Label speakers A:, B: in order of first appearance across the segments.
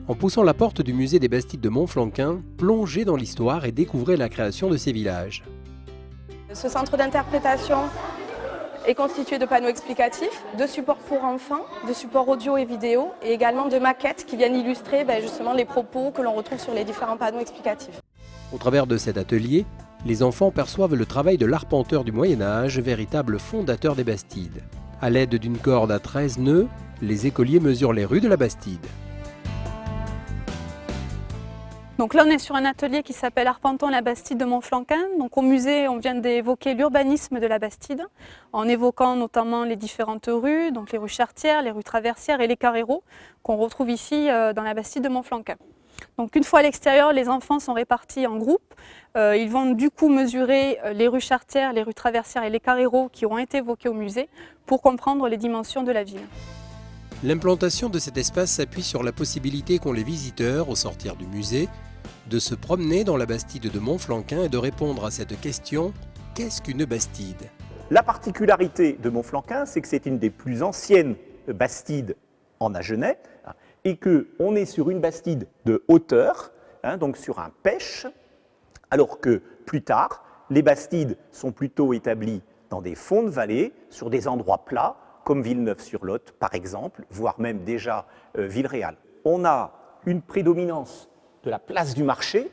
A: En poussant la porte du musée des Bastides de Montflanquin, plongez dans l'histoire et découvrez la création de ces villages.
B: Ce centre d'interprétation est constitué de panneaux explicatifs, de supports pour enfants, de supports audio et vidéo, et également de maquettes qui viennent illustrer justement les propos que l'on retrouve sur les différents panneaux explicatifs.
A: Au travers de cet atelier, les enfants perçoivent le travail de l'arpenteur du Moyen-Âge, véritable fondateur des Bastides. À l'aide d'une corde à 13 nœuds, les écoliers mesurent les rues de la Bastide.
C: Donc là, on est sur un atelier qui s'appelle Arpentons la Bastide de Montflanquin. Donc au musée, on vient d'évoquer l'urbanisme de la Bastide, en évoquant notamment les différentes rues, donc les rues Charretières, les rues Traversières et les Carréraux, qu'on retrouve ici dans la Bastide de Montflanquin. Donc une fois à l'extérieur, les enfants sont répartis en groupes. Ils vont du coup mesurer les rues Charretières, les rues Traversières et les Carréraux qui ont été évoqués au musée pour comprendre les dimensions de la ville.
A: L'implantation de cet espace s'appuie sur la possibilité qu'ont les visiteurs, au sortir du musée, de se promener dans la Bastide de Montflanquin et de répondre à cette question « Qu'est-ce qu'une Bastide ?»
D: La particularité de Montflanquin, c'est que c'est une des plus anciennes bastides en Agenais et qu'on est sur une bastide de hauteur, donc sur un pêche, alors que plus tard, les bastides sont plutôt établies dans des fonds de vallée, sur des endroits plats, comme Villeneuve-sur-Lot par exemple, voire même déjà Villeréal. On a une prédominance de la place du marché,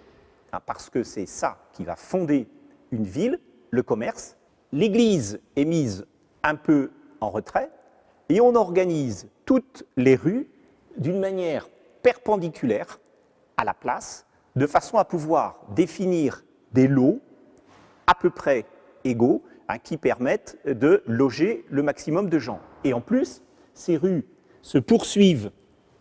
D: parce que c'est ça qui va fonder une ville, le commerce. L'église est mise un peu en retrait et on organise toutes les rues d'une manière perpendiculaire à la place, de façon à pouvoir définir des lots à peu près égaux qui permettent de loger le maximum de gens. Et en plus, ces rues se poursuivent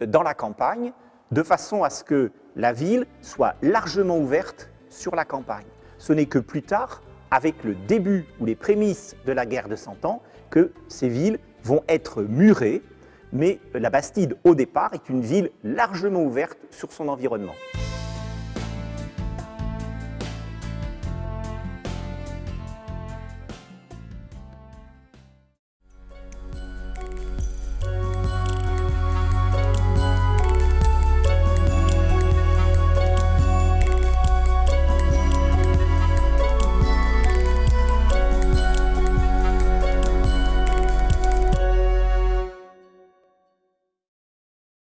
D: dans la campagne de façon à ce que la ville soit largement ouverte sur la campagne. Ce n'est que plus tard, avec le début ou les prémices de la guerre de Cent Ans, que ces villes vont être murées, mais la Bastide, au départ, est une ville largement ouverte sur son environnement.